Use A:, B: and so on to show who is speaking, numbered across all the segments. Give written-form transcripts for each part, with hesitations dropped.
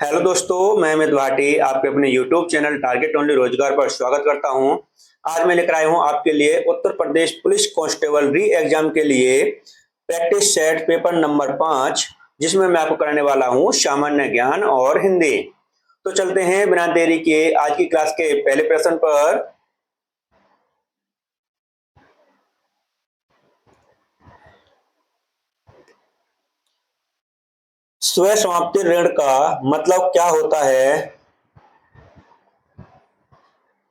A: Hello दोस्तों, मैं अमित भाटी आपके अपने यूट्यूब चैनल टारगेट ओनली रोजगार पर स्वागत करता हूं। आज मैं लेकर आया हूं आपके लिए उत्तर प्रदेश पुलिस कांस्टेबल री एग्जाम के लिए प्रैक्टिस सेट पेपर नंबर 5, जिसमें मैं आपको कराने वाला हूं सामान्य ज्ञान और हिंदी। तो चलते हैं बिना देरी के आज की क्लास के पहले प्रश्न पर। स्व समाप्ति ऋण का मतलब क्या होता है?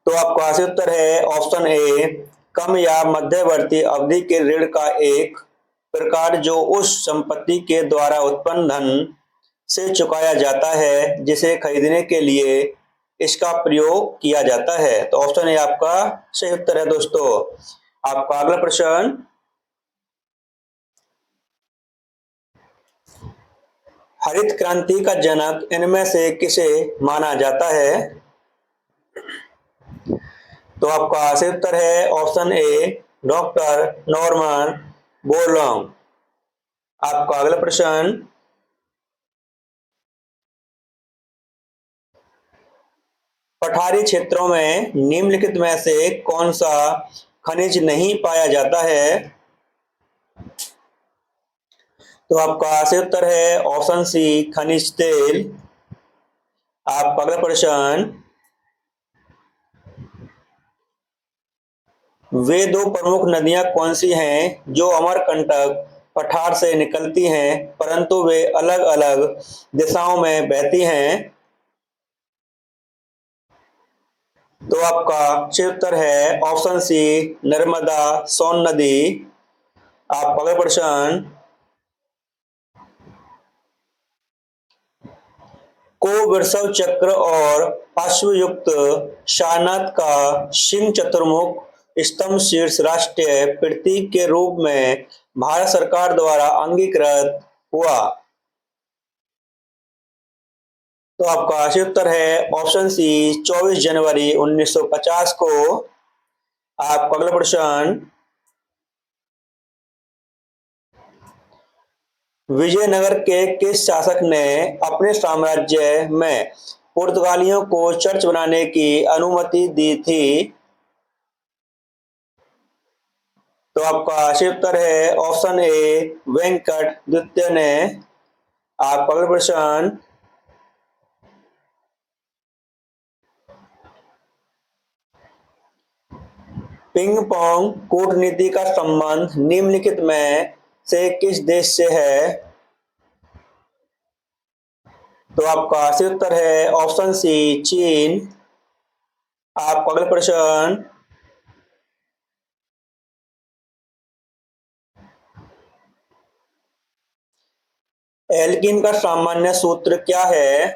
A: तो आपका सही उत्तर है ऑप्शन ए, कम या मध्यवर्ती अवधि के ऋण का एक प्रकार जो उस संपत्ति के द्वारा उत्पन्न धन से चुकाया जाता है जिसे खरीदने के लिए इसका प्रयोग किया जाता है। तो ऑप्शन ए आपका सही उत्तर है दोस्तों। आपका अगला प्रश्न, हरित क्रांति का जनक इनमें से किसे माना जाता है? तो आपका सही उत्तर है ऑप्शन ए, डॉक्टर नॉर्मन बोरलॉन्ग। आपका अगला प्रश्न, पठारी क्षेत्रों में निम्नलिखित में से कौन सा खनिज नहीं पाया जाता है? तो आपका सही उत्तर है ऑप्शन सी, खनिज तेल। आपका अगला प्रश्न, वे दो प्रमुख नदियां कौन सी हैं जो अमरकंटक पठार से निकलती हैं परंतु वे अलग अलग दिशाओं में बहती हैं? तो आपका सही उत्तर है ऑप्शन सी, नर्मदा सोन नदी। आपका अगला प्रश्न, को वृषभ चक्र और अश्वयुक्त सारनाथ का सिंह चतुर्मुख स्तंभ शीर्ष राष्ट्रीय प्रतीक के रूप में भारत सरकार द्वारा अंगीकृत हुआ? तो आपका सही उत्तर है ऑप्शन सी, 24 जनवरी 1950 को। आपका अगला प्रश्न, विजयनगर के किस शासक ने अपने साम्राज्य में पुर्तगालियों को चर्च बनाने की अनुमति दी थी? तो आपका सही उत्तर है ऑप्शन ए, वेंकट द्वितीय ने। आपका अगला प्रश्न, पिंग पोंग कूटनीति का संबंध निम्नलिखित में से किस देश से है? तो आपका सही उत्तर है ऑप्शन सी, चीन। आपका अगला प्रश्न, एल्किन का सामान्य सूत्र क्या है?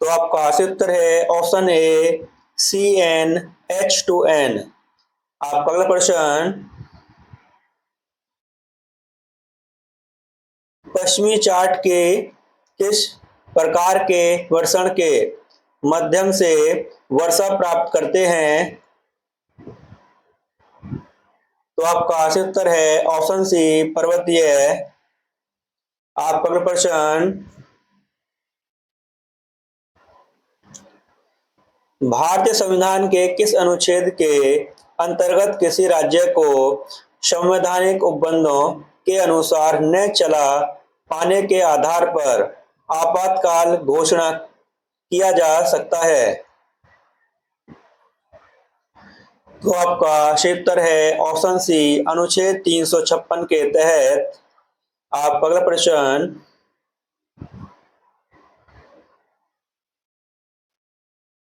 A: तो आपका सही उत्तर है ऑप्शन ए, CnH2n। आपका अगला प्रश्न, पश्चिमी चार्ट के किस प्रकार के वर्षण के माध्यम से वर्षा प्राप्त करते हैं? तो आपका सही उत्तर है ऑप्शन सी, पर्वतीय। आपका अगला प्रश्न, भारतीय संविधान के किस अनुच्छेद के अंतर्गत किसी राज्य को संवैधानिक उपबंधों के अनुसार न चला पाने के आधार पर आपातकाल घोषणा किया जा सकता है? तो आपका सही उत्तर है ऑप्शन सी, अनुच्छेद 356 के तहत। आपका अगला प्रश्न,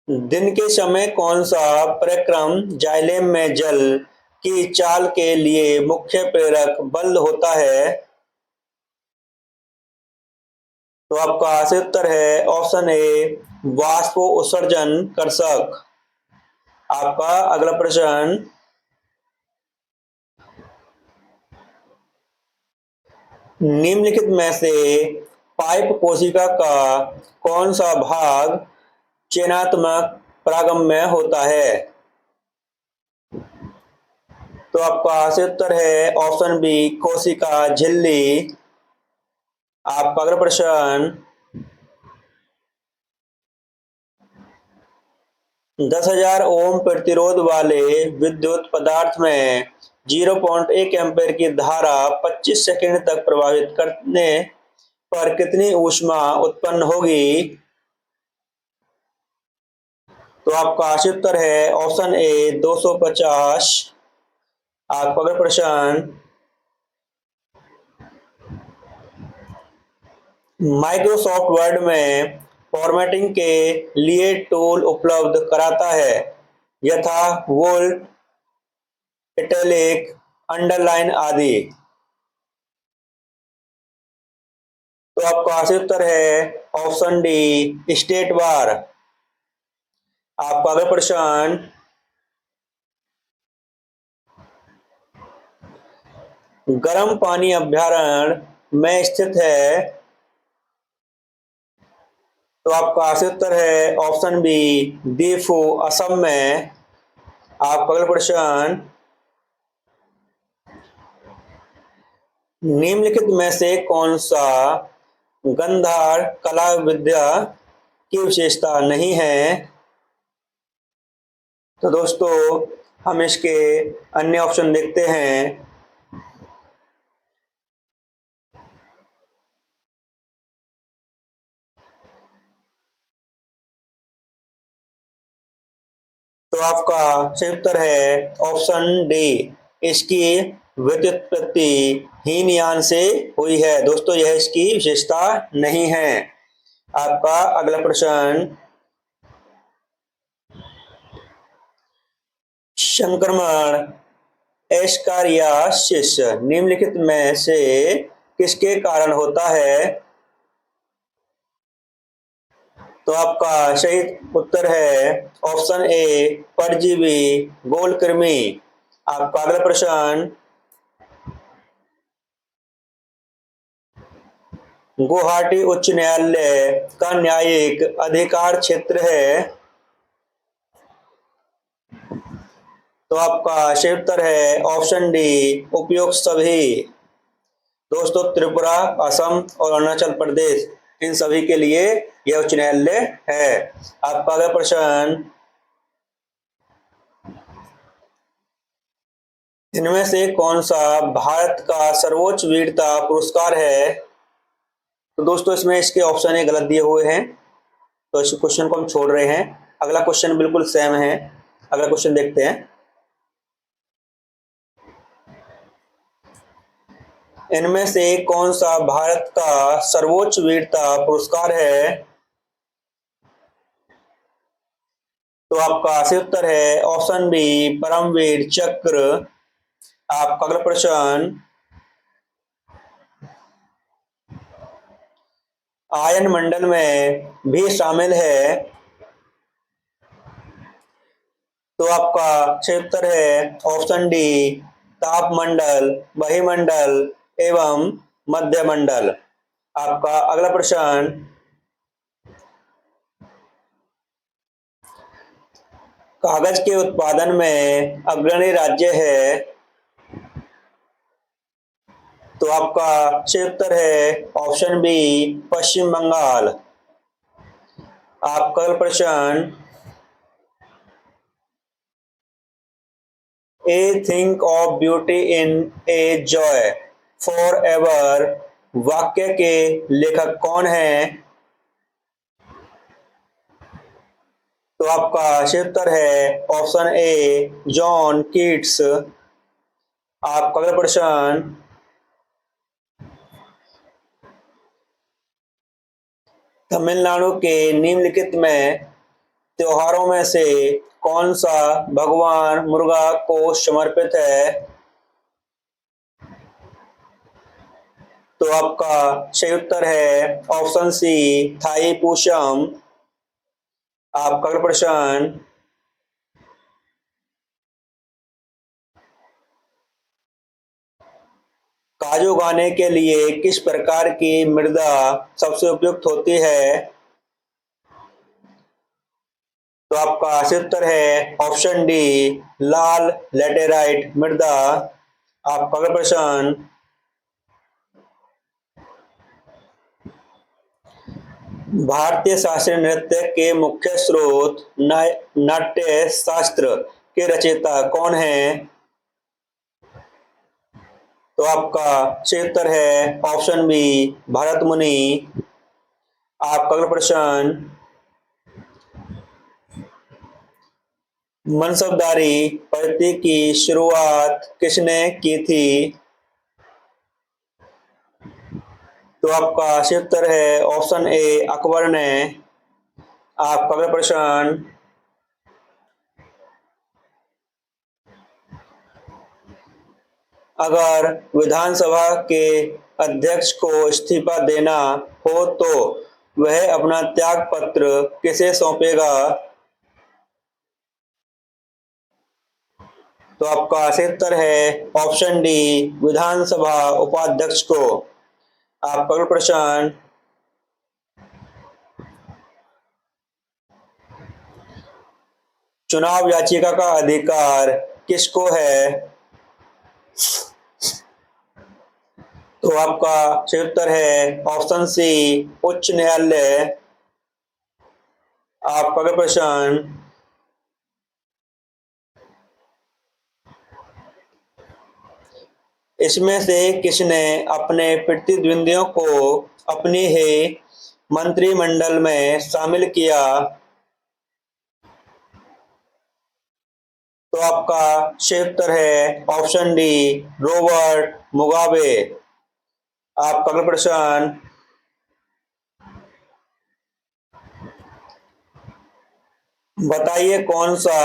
A: दिन के समय कौन सा प्रक्रम जाइलेम में जल की चाल के लिए मुख्य प्रेरक बल होता है? तो आपका सही उत्तर है ऑप्शन ए, वाष्प उत्सर्जन कर्षक। आपका अगला प्रश्न, निम्नलिखित में से पाइप कोशिका का कौन सा भाग चयनात्मक प्रागम्य होता है? तो आपका सही उत्तर है ऑप्शन बी, कोशिका झिल्ली। आपका अगला प्रश्न, 10,000 ओम प्रतिरोध वाले विद्युत पदार्थ में 0.1 एम्पीयर की धारा 25 सेकंड तक प्रवाहित करने पर कितनी ऊष्मा उत्पन्न होगी? तो आपका सही उत्तर है ऑप्शन ए 250। आपका अगला प्रश्न, माइक्रोसॉफ्ट वर्ड में फॉर्मेटिंग के लिए टूल उपलब्ध कराता है यथा बोल्ड, इटैलिक, अंडरलाइन आदि। तो आपका सही उत्तर है ऑप्शन डी स्टेट बार। आपका अगला प्रश्न, गर्म पानी अभ्यारण्य में स्थित है। तो आपका सही उत्तर है ऑप्शन बी दीफू, असम में। आपका अगला प्रश्न, निम्नलिखित में से कौन सा गंधार कला विद्या की विशेषता नहीं है? तो दोस्तों हम इसके अन्य ऑप्शन देखते हैं। तो आपका सही उत्तर है ऑप्शन डी, इसकी व्युत्पत्ति हीनयान से हुई है। दोस्तों यह इसकी विशेषता नहीं है। आपका अगला प्रश्न, संक्रमण एस्कारियासिस निम्नलिखित में से किसके कारण होता है? तो आपका सही उत्तर है ऑप्शन ए परजीवी गोल कृमि। आपका अगला प्रश्न, गुवाहाटी उच्च न्यायालय का न्यायिक अधिकार क्षेत्र है। तो आपका सही उत्तर है ऑप्शन डी उपयुक्त सभी। दोस्तों त्रिपुरा, असम और अरुणाचल प्रदेश इन सभी के लिए यह उच्च न्यायालय है। आपका अगला प्रश्न, इनमें से कौन सा भारत का सर्वोच्च वीरता पुरस्कार है? तो दोस्तों इसमें इसके ऑप्शन गलत दिए हुए हैं, तो इस क्वेश्चन को हम छोड़ रहे हैं। अगला क्वेश्चन बिल्कुल सेम है। अगला क्वेश्चन देखते हैं, इनमें से कौन सा भारत का सर्वोच्च वीरता पुरस्कार है? तो आपका सही उत्तर है ऑप्शन बी परमवीर चक्र। आपका अगला प्रश्न, आयन मंडल में भी शामिल है। तो आपका सही उत्तर है ऑप्शन डी तापमंडल, बहिमंडल एवं मध्यमंडल। आपका अगला प्रश्न, कागज के उत्पादन में अग्रणी राज्य है। तो आपका सही उत्तर है ऑप्शन बी पश्चिम बंगाल। आपका अगला प्रश्न, a thing of beauty in a joy forever वाक्य के लेखक कौन है? तो आपका सही उत्तर है ऑप्शन ए जॉन कीट्स। आपका अगला प्रश्न, तमिलनाडु के निम्नलिखित में त्योहारों में से कौन सा भगवान मुर्गा को समर्पित है? तो आपका सही उत्तर है ऑप्शन सी थाई पूषम। आपका अगला प्रश्न, काजू उगाने के लिए किस प्रकार की मृदा सबसे उपयुक्त होती है? तो आपका सही उत्तर है ऑप्शन डी लाल लैटेराइट मृदा। आपका अगला प्रश्न, भारतीय शास्त्रीय नृत्य के मुख्य स्रोत नाट्य शास्त्र के रचयिता कौन हैं? तो आपका सही उत्तर है ऑप्शन बी भरत मुनि। आपका अगला प्रश्न, मनसबदारी पद्धति की शुरुआत किसने की थी? तो आपका सही उत्तर है ऑप्शन ए अकबर ने। आपका अगला प्रश्न, अगर विधानसभा के अध्यक्ष को इस्तीफा देना हो तो वह अपना त्याग पत्र किसे सौंपेगा? तो आपका सही उत्तर है ऑप्शन डी विधानसभा उपाध्यक्ष को। आपका अगला प्रश्न, चुनाव याचिका का अधिकार किसको है? तो आपका सही उत्तर है ऑप्शन सी उच्च न्यायालय। आपका अगला प्रश्न, इसमें से किसने अपने प्रतिद्वंदियों को अपनी ही मंत्रिमंडल में शामिल किया? तो आपका सही उत्तर है ऑप्शन डी रॉबर्ट मुगाबे। आपका अगला प्रश्न, बताइए कौन सा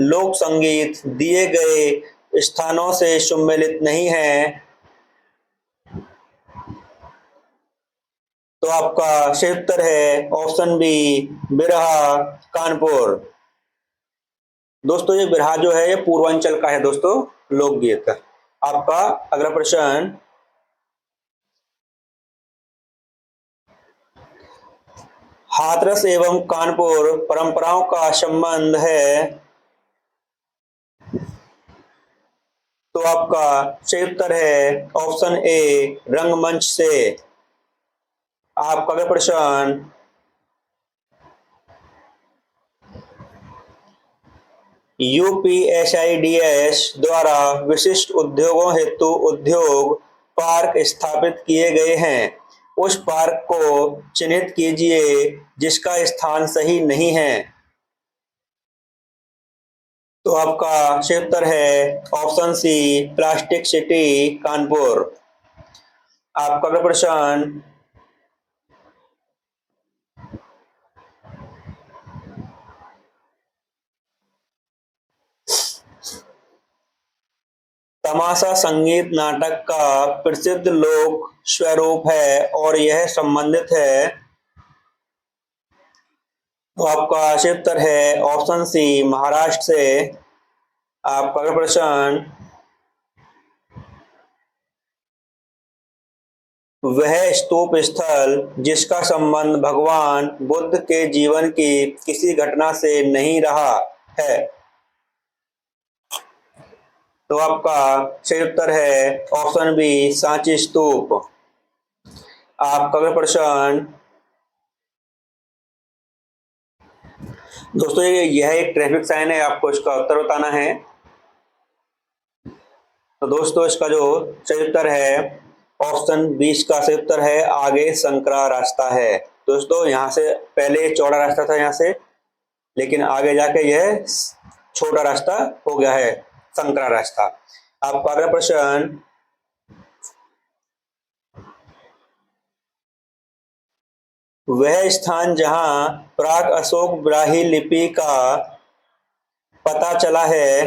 A: लोक संगीत दिए गए स्थानों से सम्मिलित नहीं है? तो आपका सही उत्तर है ऑप्शन बी बिरहा कानपुर। दोस्तों ये बिरहा जो है ये पूर्वांचल का है दोस्तों लोकगीत। आपका अगला प्रश्न, हाथरस एवं कानपुर परंपराओं का संबंध है? तो आपका सही उत्तर है ऑप्शन ए रंगमंच से। आपका अगला प्रश्न, यूपीएसआईडीएस द्वारा विशिष्ट उद्योगों हेतु उद्योग पार्क स्थापित किए गए हैं, उस पार्क को चिन्हित कीजिए जिसका स्थान सही नहीं है। तो आपका सही उत्तर है option C plastic city Kanpur. आपका अगला प्रश्न, तमाशा संगीत नाटक का प्रसिद्ध लोक स्वरूप है और यह संबंधित है? तो आपका सही उत्तर है ऑप्शन सी महाराष्ट्र से। आपका अगला प्रश्न, वह स्तूप स्थल जिसका संबंध भगवान बुद्ध के जीवन की किसी घटना से नहीं रहा है? तो आपका सही उत्तर है ऑप्शन बी सांची स्तूप। आपका अगला प्रश्न, दोस्तों यह एक ट्रैफिक साइन है, आपको इसका उत्तर बताना है। तो दोस्तों इसका जो सही उत्तर है ऑप्शन 20 का सही उत्तर है आगे संकरा रास्ता है। दोस्तों यहाँ से पहले चौड़ा रास्ता था यहाँ से, लेकिन आगे जाके यह छोटा रास्ता हो गया है संकरा रास्ता। आपका अगला प्रश्न, वह स्थान जहां प्राक अशोक ब्राही लिपि का पता चला है?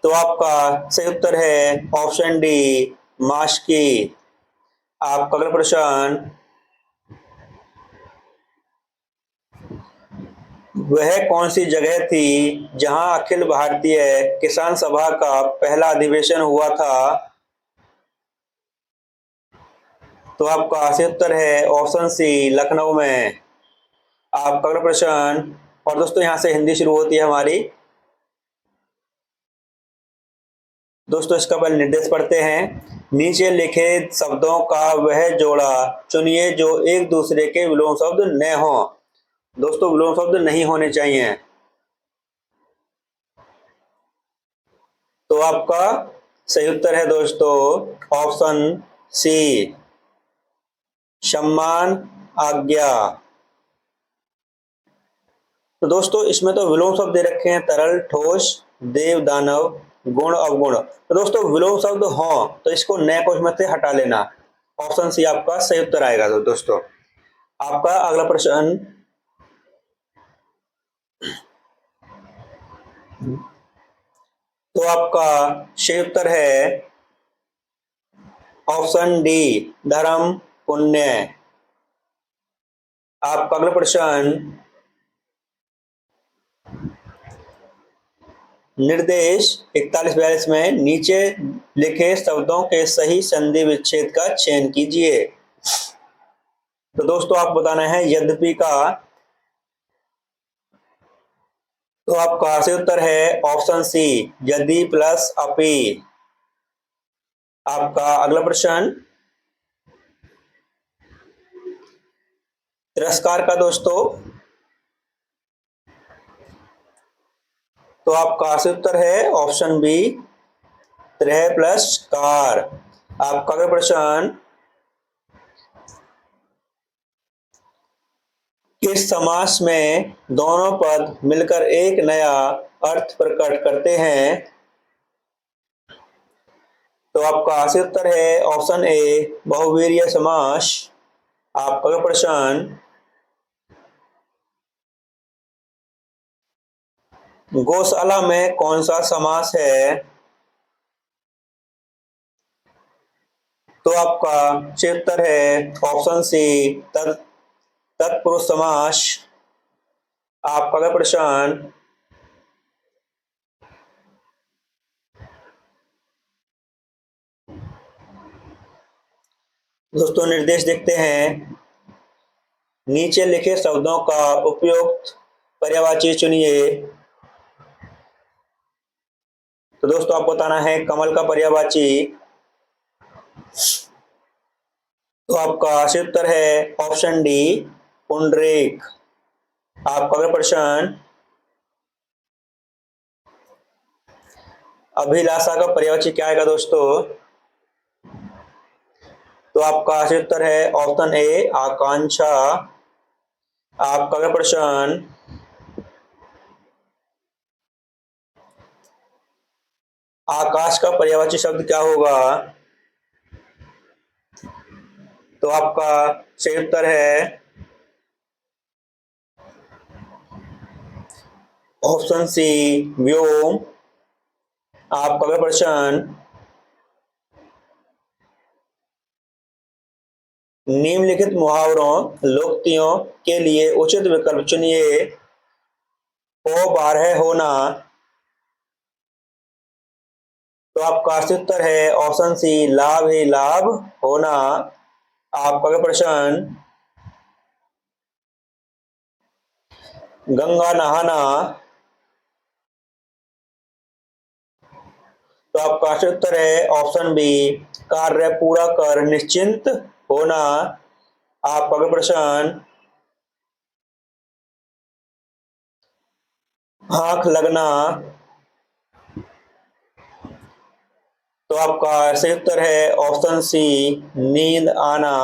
A: तो आपका सही उत्तर है ऑप्शन डी मास्की। आपका अगला प्रश्न, वह कौन सी जगह थी जहां अखिल भारतीय किसान सभा का पहला अधिवेशन हुआ था? तो आपका सही उत्तर है ऑप्शन सी लखनऊ में। आपका अगला प्रश्न, और दोस्तों यहाँ से हिंदी शुरू होती है हमारी। दोस्तों इसका पहले निर्देश पढ़ते हैं। नीचे लिखे शब्दों का वह जोड़ा चुनिए जो एक दूसरे के विलोम शब्द न हो। दोस्तों विलोम शब्द नहीं होने चाहिए। तो आपका सही उत्तर है दोस्तों ऑप्शन सी, सम्मान, आज्ञा। तो दोस्तों इसमें तो विलोम शब्द दे रखे हैं तरल, ठोस, देव, दानव, गुण, अवगुण। तो दोस्तों विलोम शब्द हो तो इसको नए को इसमें से हटा लेना। ऑप्शन सी आपका सही उत्तर आएगा। तो दोस्तों आपका अगला प्रश्न, तो आपका सही उत्तर है ऑप्शन डी, धर्म, पुण्य। आपका अगला प्रश्न, निर्देश 41-42 में नीचे लिखे शब्दों के सही संधि विच्छेद का चयन कीजिए। तो दोस्तों आप बताना है यद्यपि का। तो आपका सही उत्तर है ऑप्शन सी, यदि प्लस अपि। आपका अगला प्रश्न, तिरस्कार का दोस्तों। तो आपका सही उत्तर है ऑप्शन बी, त्रय प्लस कार। आपका अगला प्रश्न, किस समास में दोनों पद मिलकर एक नया अर्थ प्रकट करते हैं। तो आपका सही उत्तर है ऑप्शन ए, बहुवीर्य समास। आपका अगला प्रश्न, गौशाला में कौन सा समास है। तो आपका सही उत्तर है ऑप्शन सी, तत्पुरुष समास। आपका अगला प्रश्न, दोस्तों निर्देश देखते हैं। नीचे लिखे शब्दों का उपयुक्त पर्यायवाची चुनिए। तो दोस्तों आपको बताना है कमल का पर्यायवाची। तो आपका सही उत्तर है ऑप्शन डी, पुंडरीक। आपका अगला प्रश्न, अभिलाषा का पर्यायवाची क्या आएगा दोस्तों। तो आपका सही उत्तर है ऑप्शन ए, आकांक्षा। आपका अगला प्रश्न, आकाश का पर्यायवाची शब्द क्या होगा। तो आपका सही उत्तर है ऑप्शन सी, व्योम। आपका अगला प्रश्न, निम्नलिखित मुहावरों लोकोक्तियों के लिए उचित विकल्प चुनिए। ओ बारह होना। तो आपका सही उत्तर है ऑप्शन सी, लाभ ही लाभ होना। आपका अगला प्रश्न, गंगा नहाना। तो आपका सही उत्तर है ऑप्शन बी, कार्य पूरा कर निश्चिंत होना। आपका अगला प्रश्न, आंख लगना। तो आपका सही उत्तर है ऑप्शन सी, नींद आना।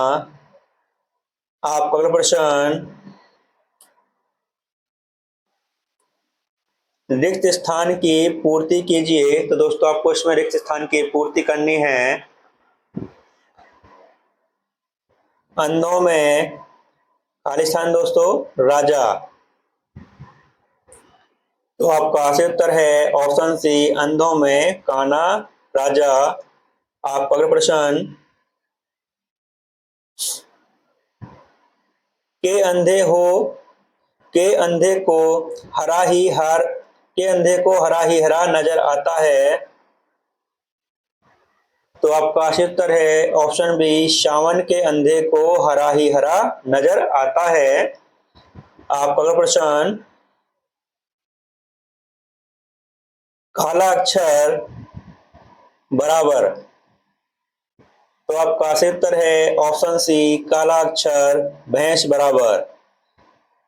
A: आपका अगला प्रश्न, रिक्त स्थान की पूर्ति कीजिए। तो दोस्तों आपको इसमें रिक्त स्थान की पूर्ति करनी है। अंधों में खाली स्थान दोस्तों, राजा। तो आपका सही उत्तर है ऑप्शन सी, अंधों में काना, राजा। आपका अगला प्रश्न, के अंधे हो, के अंधे को हरा ही हर, के अंधे को हरा ही हरा नजर आता है। तो आपका सही उत्तर है ऑप्शन बी, सावन के अंधे को हरा ही हरा नजर आता है। आपका अगला प्रश्न, काला अक्षर बराबर। तो आपका सही उत्तर है ऑप्शन सी, काला अक्षर भैंस बराबर।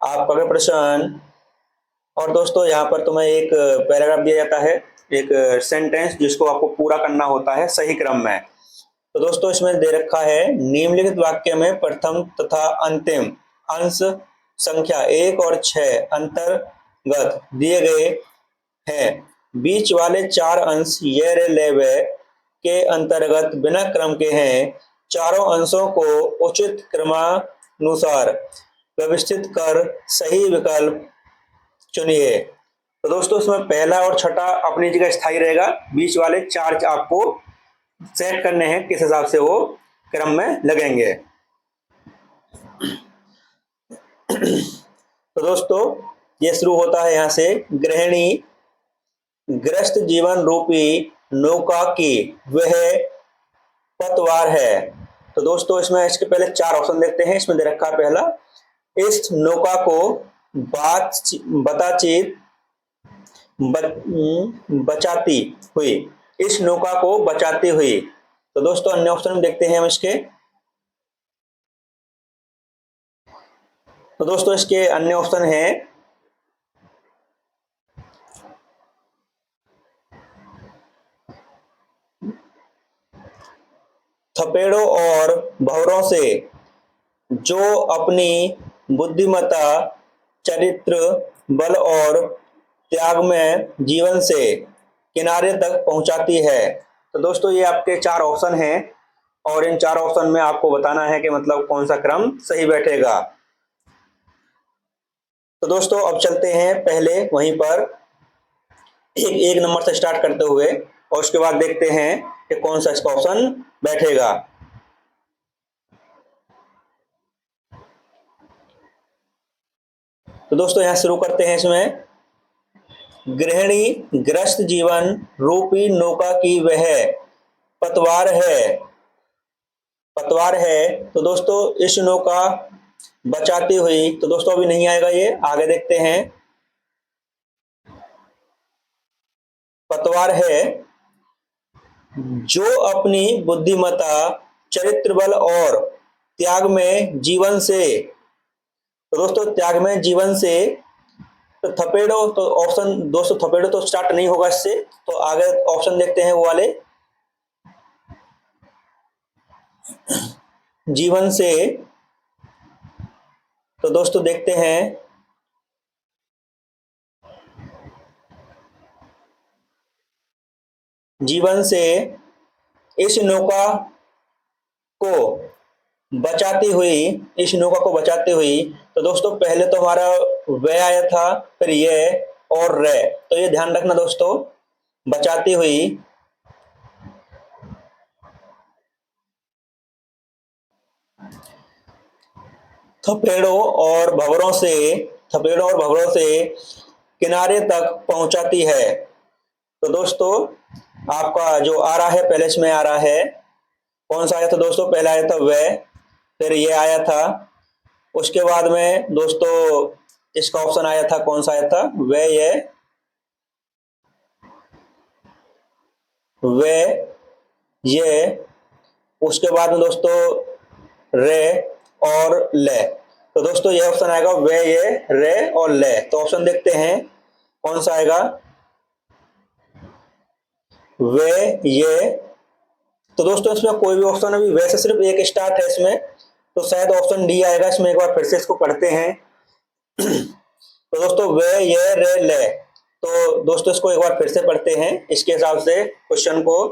A: आपका अगला प्रश्न। और दोस्तों यहाँ पर तुम्हें एक पैराग्राफ दिया जाता है, एक सेंटेंस, जिसको आपको पूरा करना होता है सही क्रम में। तो दोस्तों इसमें दे रखा है, निम्नलिखित वाक्य में प्रथम तथा अंतिम अंश संख्या 1 और 6 अंतर्गत दिए गए हैं। बीच वाले 4 अंश ये रे ले वे के अंतर्गत बिना क्रम के हैं। चारों अंशों को उचित क्रमानुसार व्यवस्थित कर सही विकल्प चुनिए। तो दोस्तों इसमें पहला और छठा अपनी जगह स्थायी रहेगा, बीच वाले 4 आपको सेट करने हैं किस हिसाब से वो क्रम में लगेंगे। तो दोस्तों ये शुरू होता है यहाँ से, गृहिणी ग्रस्त जीवन रूपी नौका की वह पतवार है। तो दोस्तों इसमें इसके पहले 4 ऑप्शन देखते हैं। इसमें दे रखा है पहला, इस नौका को बताचीत बचाती हुई, इस नौका को बचाती हुई। तो दोस्तों अन्य ऑप्शन देखते हैं हम इसके। तो दोस्तों इसके अन्य ऑप्शन हैं, थपेड़ों और भंवरों से, जो अपनी बुद्धिमत्ता चरित्र बल और त्याग में जीवन से किनारे तक पहुंचाती है। तो दोस्तों ये आपके 4 ऑप्शन हैं और इन 4 ऑप्शन में आपको बताना है कि मतलब कौन सा क्रम सही बैठेगा। तो दोस्तों अब चलते हैं पहले वहीं पर एक नंबर से स्टार्ट करते हुए और उसके बाद देखते हैं कि कौन सा इसका ऑप्शन बैठेगा। तो दोस्तों यहां शुरू करते हैं। इसमें गृहिणी ग्रस्त जीवन रूपी नौका की वह पतवार है, पतवार है। तो दोस्तों इस नौका बचाती हुई, तो दोस्तों अभी नहीं आएगा, ये आगे देखते हैं। पतवार है जो अपनी बुद्धिमत्ता चरित्र बल और त्याग में जीवन से, तो दोस्तों त्याग में जीवन से, तो थपेड़ो, तो ऑप्शन दोस्तों थपेड़ो तो स्टार्ट नहीं होगा इससे, तो आगे ऑप्शन देखते हैं वो वाले, जीवन से। तो दोस्तों देखते हैं, जीवन से इस नौका को बचाती हुई, इस नौका को बचाती हुई। तो दोस्तों पहले तो हमारा वे आया था, फिर ये और रे, तो ये ध्यान रखना दोस्तों, बचाती हुई। थपेड़ों और भंवरों से, थपेड़ों और भंवरों से किनारे तक पहुंचाती है। तो दोस्तों आपका जो आ रहा है पहले, इसमें आ रहा है कौन सा आया था दोस्तों, पहला आया था वह, फिर ये आया था, उसके बाद में दोस्तों इसका ऑप्शन आया था, कौन सा आया था, वे ये, उसके बाद में दोस्तों रे और ले। तो दोस्तों ये ऑप्शन आएगा वे ये रे और ले। तो ऑप्शन देखते हैं कौन सा आएगा, वे ये। तो दोस्तों इसमें कोई भी ऑप्शन, अभी वैसे सिर्फ एक स्टार्ट है इसमें, तो शायद ऑप्शन डी आएगा इसमें। एक बार फिर से इसको पढ़ते हैं। तो दोस्तों वे ये रे ले, तो दोस्तों इसको एक बार फिर से पढ़ते हैं इसके हिसाब से क्वेश्चन को।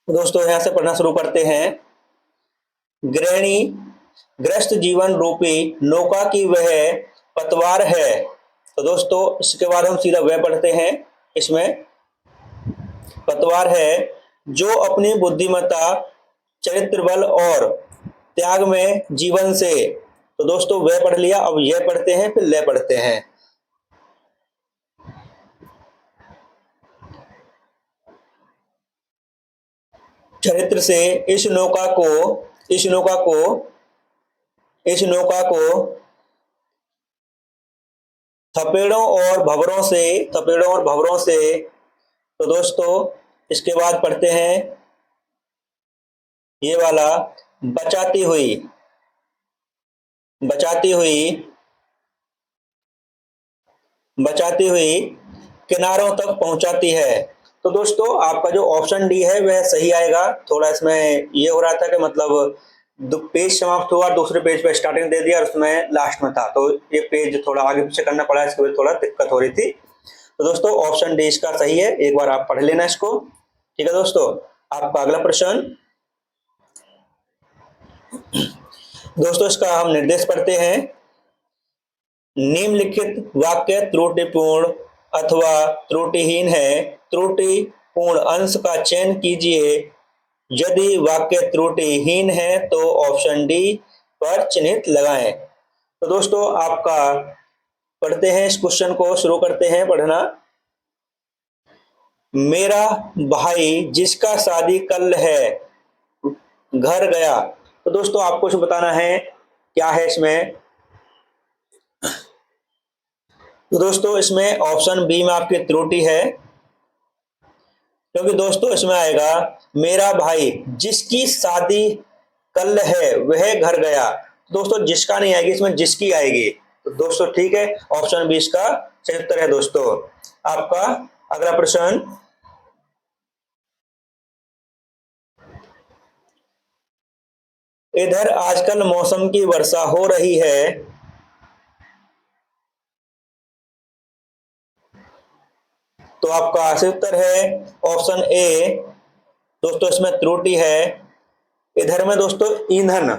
A: दोस्तों यहां से पढ़ना शुरू करते हैं। गृहिणी ग्रस्त जीवन रूपी नौका की वह पतवार है। तो दोस्तों इसके बाद हम सीधा वह पढ़ते हैं। इसमें पतवार है जो अपनी बुद्धिमत्ता चरित्र बल और त्याग में जीवन से। तो दोस्तों वह पढ़ लिया, अब यह पढ़ते हैं, फिर ले पढ़ते हैं। चरित्र से इस नौका को, इस नौका को, इस नौका को थपेड़ों और भंवरों से। तो दोस्तों इसके बाद पढ़ते हैं ये वाला, बचाती हुई, बचाती हुई, बचाती हुई किनारों तक पहुंचाती है। तो दोस्तों आपका जो ऑप्शन डी है वह सही आएगा। थोड़ा इसमें ये हो रहा था कि मतलब पेज समाप्त हुआ, दूसरे पेज पे स्टार्टिंग दे दिया और उसमें लास्ट में था, तो ये पेज थोड़ा आगे पीछे करना पड़ा, इसके वजह थोड़ा दिक्कत हो रही थी। तो दोस्तों ऑप्शन डी इसका सही है, एक बार आप पढ़ लेना इसको। ठीक है दोस्तों, आपका अगला प्रश्न। दोस्तों इसका हम निर्देश पढ़ते हैं। निम्नलिखित वाक्य त्रुटिपूर्ण अथवा त्रुटिहीन है। त्रुटिपूर्ण अंश का चयन कीजिए। यदि वाक्य त्रुटिहीन है तो ऑप्शन डी पर चिन्हित लगाएं। तो दोस्तों आपका पढ़ते हैं, इस क्वेश्चन को शुरू करते हैं पढ़ना। मेरा भाई जिसका शादी कल है घर गया। तो दोस्तों आपको कुछ बताना है क्या है इसमें। तो दोस्तों इसमें ऑप्शन बी में आपकी त्रुटि है, क्योंकि दोस्तों इसमें आएगा मेरा भाई जिसकी शादी कल है वह घर गया। दोस्तों जिसका नहीं आएगी, इसमें जिसकी आएगी। तो दोस्तों ठीक है, ऑप्शन बी इसका सही उत्तर है। दोस्तों आपका अगला प्रश्न। इधर आजकल मौसम की वर्षा हो रही है। तो आपका सही उत्तर है ऑप्शन ए। दोस्तों इसमें त्रुटि है, इधर में दोस्तों ईंधन।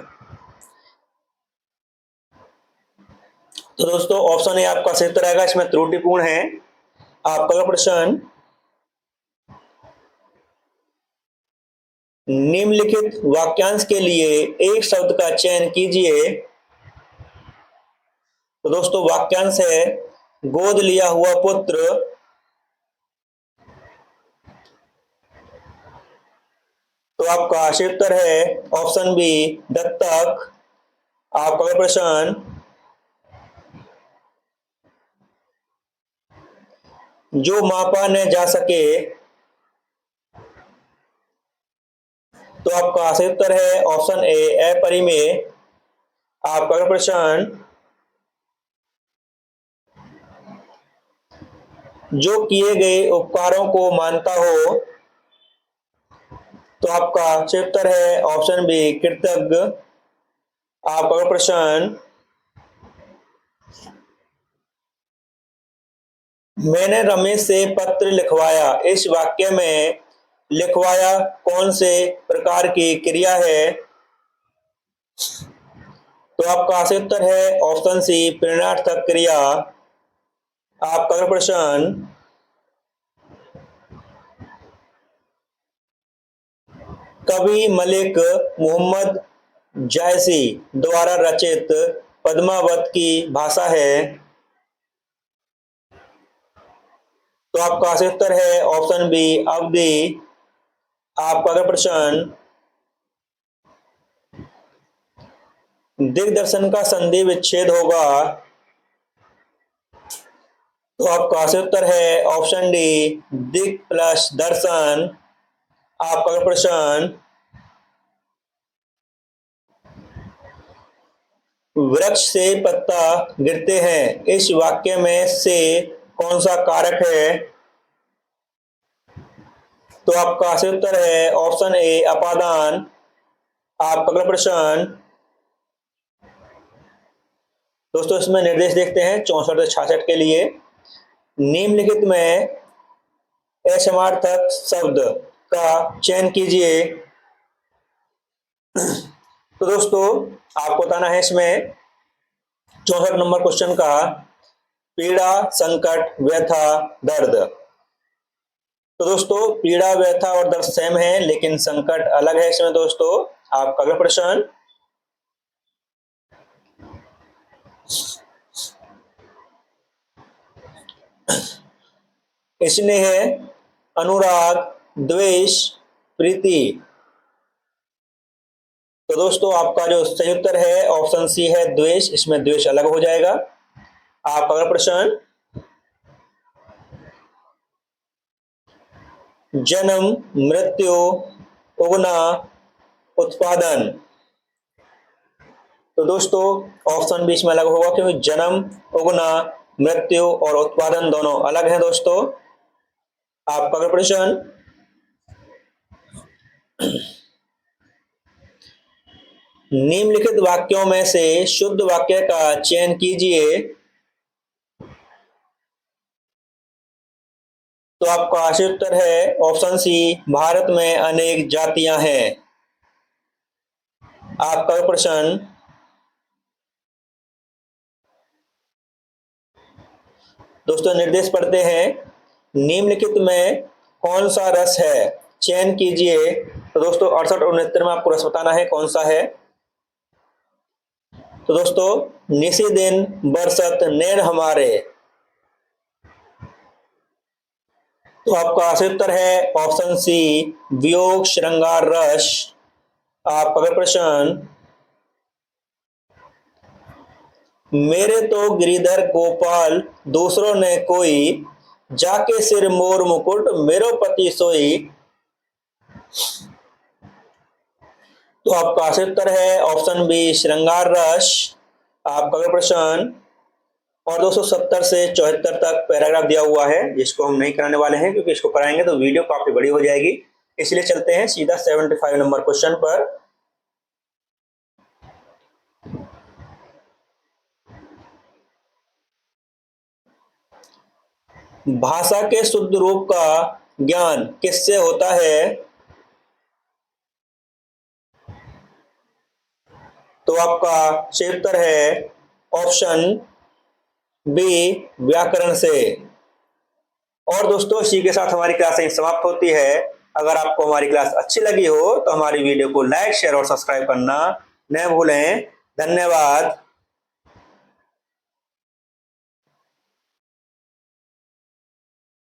A: तो दोस्तों ऑप्शन ए आपका सही उत्तर आएगा, इसमें त्रुटिपूर्ण है। आपका अगला प्रश्न। निम्नलिखित वाक्यांश के लिए एक शब्द का चयन कीजिए। तो दोस्तों वाक्यांश है गोद लिया हुआ पुत्र। तो आपका सही उत्तर है ऑप्शन बी दत्तक। आपका अगला प्रश्न। जो मापा न जा सके। तो आपका सही उत्तर है ऑप्शन ए अपरिमेय। आपका अगला प्रश्न। जो किए गए उपकारों को मानता हो। तो आपका सही उत्तर है ऑप्शन बी कृतज्ञ। आपका अगला प्रश्न। मैंने रमेश से पत्र लिखवाया, इस वाक्य में लिखवाया कौन से प्रकार की क्रिया है। तो आपका सही उत्तर है ऑप्शन सी प्रेरणार्थक क्रिया। आपका अगला प्रश्न। कवि मलिक मोहम्मद जायसी द्वारा रचित पद्मावत की भाषा है। तो आपका सही उत्तर है ऑप्शन बी अवधी। आपका अगला प्रश्न। दिग्दर्शन का संधि विच्छेद होगा। तो आपका सही उत्तर है ऑप्शन डी दिक प्लस दर्शन। आपका अगला प्रश्न। वृक्ष से पत्ता गिरते हैं, इस वाक्य में से कौन सा कारक है। तो आपका सही उत्तर है ऑप्शन ए अपादान। आपका अगला प्रश्न। दोस्तों इसमें निर्देश देखते हैं 64 से 66 के लिए। निम्नलिखित में असमार्थक शब्द का चयन कीजिए। तो दोस्तों आपको बताना है इसमें 64 नंबर क्वेश्चन का, पीड़ा संकट व्यथा दर्द। तो दोस्तों पीड़ा व्यथा और दर्द सेम है, लेकिन संकट अलग है इसमें। दोस्तों आपका अगला प्रश्न। स्नेह अनुराग द्वेष प्रीति। तो दोस्तों आपका जो सही उत्तर है ऑप्शन सी है द्वेष, इसमें द्वेष अलग हो जाएगा। आपका अगला प्रश्न। जन्म, मृत्यु, उगना, उत्पादन। तो दोस्तों ऑप्शन बी इसमें अलग होगा क्योंकि जन्म, उगना, मृत्यु और उत्पादन दोनों अलग हैं दोस्तों। आपका अगला प्रश्न, निम्नलिखित वाक्यों में से शुद्ध वाक्य का चयन कीजिए। तो आपका सही उत्तर है ऑप्शन सी, भारत में अनेक जातियां हैं। आपका अगला प्रश्न, दोस्तों निर्देश पढ़ते हैं, निम्नलिखित में कौन सा रस है, चयन कीजिए। तो दोस्तों 68 और 69 में आपको रस बताना है कौन सा है। तो दोस्तों निसी दिन बरसत नैन हमारे। तो आपका सही उत्तर है ऑप्शन सी, वियोग श्रृंगार रस। आपका अगला प्रश्न, मेरे तो गिरिधर गोपाल दूसरों ने कोई, जाके सिर मोर मुकुट मेरो पति सोई। तो आपका सही उत्तर है ऑप्शन बी, श्रृंगार रस। आपका अगला प्रश्न, और 270 से 74 तक पैराग्राफ दिया हुआ है जिसको हम नहीं कराने वाले हैं क्योंकि इसको कराएंगे तो वीडियो काफी बड़ी हो जाएगी, इसलिए चलते हैं सीधा 75 नंबर क्वेश्चन पर। भाषा के शुद्ध रूप का ज्ञान किससे होता है। तो आपका सही उत्तर है ऑप्शन बी, व्याकरण से। और दोस्तों इसी के साथ हमारी क्लास यहीं समाप्त होती है। अगर आपको हमारी क्लास अच्छी लगी हो तो हमारी वीडियो को लाइक, शेयर और सब्सक्राइब करना न भूलें। धन्यवाद।